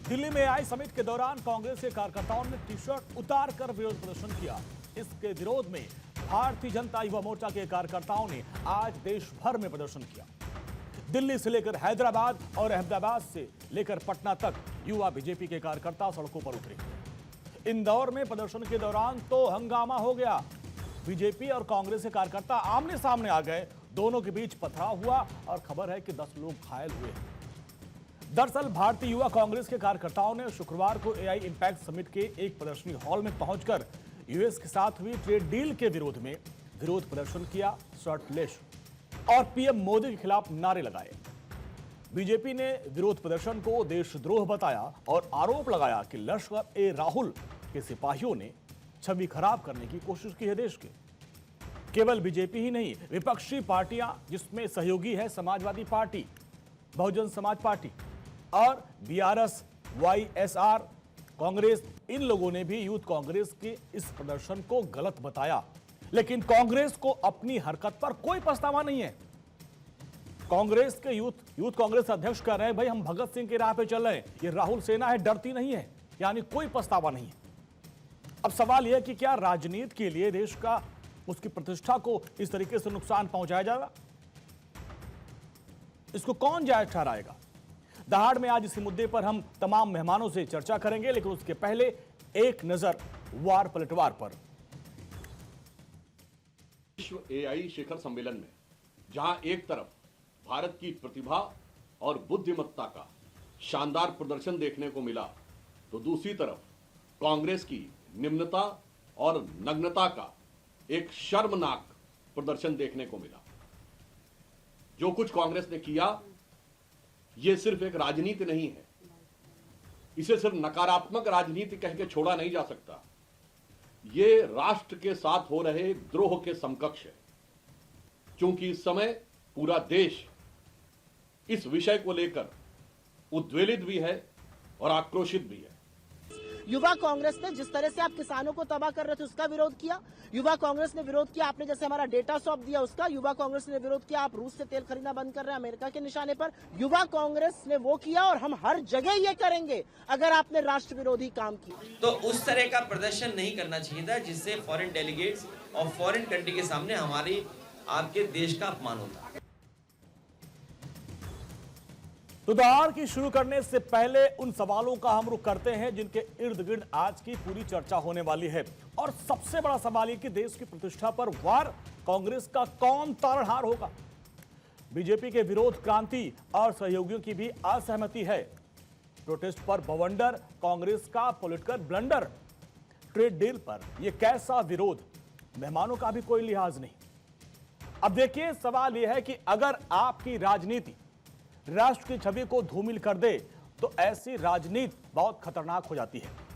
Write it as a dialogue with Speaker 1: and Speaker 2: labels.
Speaker 1: दिल्ली में आई समिट के दौरान कांग्रेस के कार्यकर्ताओं ने टी शर्ट उतार कर विरोध प्रदर्शन किया। इसके विरोध में भारतीय जनता युवा मोर्चा के कार्यकर्ताओं ने आज देश भर में प्रदर्शन किया। दिल्ली से लेकर हैदराबाद और अहमदाबाद से लेकर पटना तक युवा बीजेपी के कार्यकर्ता सड़कों पर उतरे। इंदौर में प्रदर्शन के दौरान तो हंगामा हो गया। बीजेपी और कांग्रेस के कार्यकर्ता आमने सामने आ गए। दोनों के बीच पथराव हुआ और खबर है कि 10 लोग घायल हुए। दरअसल भारतीय युवा कांग्रेस के कार्यकर्ताओं ने शुक्रवार को एआई इंपैक्ट समिट के एक प्रदर्शनी हॉल में पहुंचकर यूएस के साथ हुई ट्रेड डील के विरोध में विरोध प्रदर्शन किया, शर्टलेस और पीएम मोदी के खिलाफ नारे लगाए। बीजेपी ने विरोध प्रदर्शन को देशद्रोह बताया और आरोप लगाया कि लश्कर ए राहुल के सिपाहियों ने छवि खराब करने की कोशिश की है देश के। केवल बीजेपी ही नहीं, विपक्षी पार्टियां जिसमें सहयोगी है समाजवादी पार्टी, बहुजन समाज पार्टी और बीआरएस, वाईएसआर, कांग्रेस, इन लोगों ने भी यूथ कांग्रेस के इस प्रदर्शन को गलत बताया। लेकिन कांग्रेस को अपनी हरकत पर कोई पछतावा नहीं है। कांग्रेस के यूथ कांग्रेस अध्यक्ष कह रहे हैं, भाई हम भगत सिंह की राह पे चल रहे हैं, ये राहुल सेना है, डरती नहीं है, यानी कोई पछतावा नहीं है। अब सवाल यह है कि क्या राजनीति के लिए देश का उसकी प्रतिष्ठा को इस तरीके से नुकसान पहुंचाया जाएगा? इसको कौन जायज ठहराएगा? दहाड़ में आज इसी मुद्दे पर हम तमाम मेहमानों से चर्चा करेंगे, लेकिन उसके पहले एक नजर वार पलटवार पर।
Speaker 2: विश्व एआई शिखर सम्मेलन में जहां एक तरफ भारत की प्रतिभा और बुद्धिमत्ता का शानदार प्रदर्शन देखने को मिला, तो दूसरी तरफ कांग्रेस की निम्नता और नग्नता का एक शर्मनाक प्रदर्शन देखने को मिला। जो कुछ कांग्रेस ने किया, यह सिर्फ एक राजनीति नहीं है। इसे सिर्फ नकारात्मक राजनीति कह के छोड़ा नहीं जा सकता। यह राष्ट्र के साथ हो रहे द्रोह के समकक्ष है, क्योंकि इस समय पूरा देश इस विषय को लेकर उद्वेलित भी है और आक्रोशित भी है।
Speaker 3: युवा कांग्रेस ने जिस तरह से आप किसानों को तबाह कर रहे थे उसका विरोध किया। युवा कांग्रेस ने विरोध किया आपने जैसे हमारा डेटा सौंप दिया उसका। युवा कांग्रेस ने विरोध किया आप रूस से तेल खरीदना बंद कर रहे हैं अमेरिका के निशाने पर। युवा कांग्रेस ने वो किया और हम हर जगह ये करेंगे अगर आपने राष्ट्र विरोधी काम किया।
Speaker 4: तो उस तरह का प्रदर्शन नहीं करना चाहिए था जिससे फॉरेन डेलीगेट्स और फॉरेन कंट्री के सामने हमारी आपके देश का अपमान होता।
Speaker 1: तो दहाड़ की शुरू करने से पहले उन सवालों का हम रुख करते हैं जिनके इर्द गिर्द आज की पूरी चर्चा होने वाली है। और सबसे बड़ा सवाल यह कि देश की प्रतिष्ठा पर वार कांग्रेस का कौन तारणहार होगा? बीजेपी के विरोध क्रांति और सहयोगियों की भी असहमति है। प्रोटेस्ट पर बवंडर, कांग्रेस का पॉलिटिकल ब्लंडर, ट्रेड डील पर यह कैसा विरोध? मेहमानों का भी कोई लिहाज नहीं। अब देखिए, सवाल यह है कि अगर आपकी राजनीति राष्ट्र की छवि को धूमिल कर दे तो ऐसी राजनीति बहुत खतरनाक हो जाती है।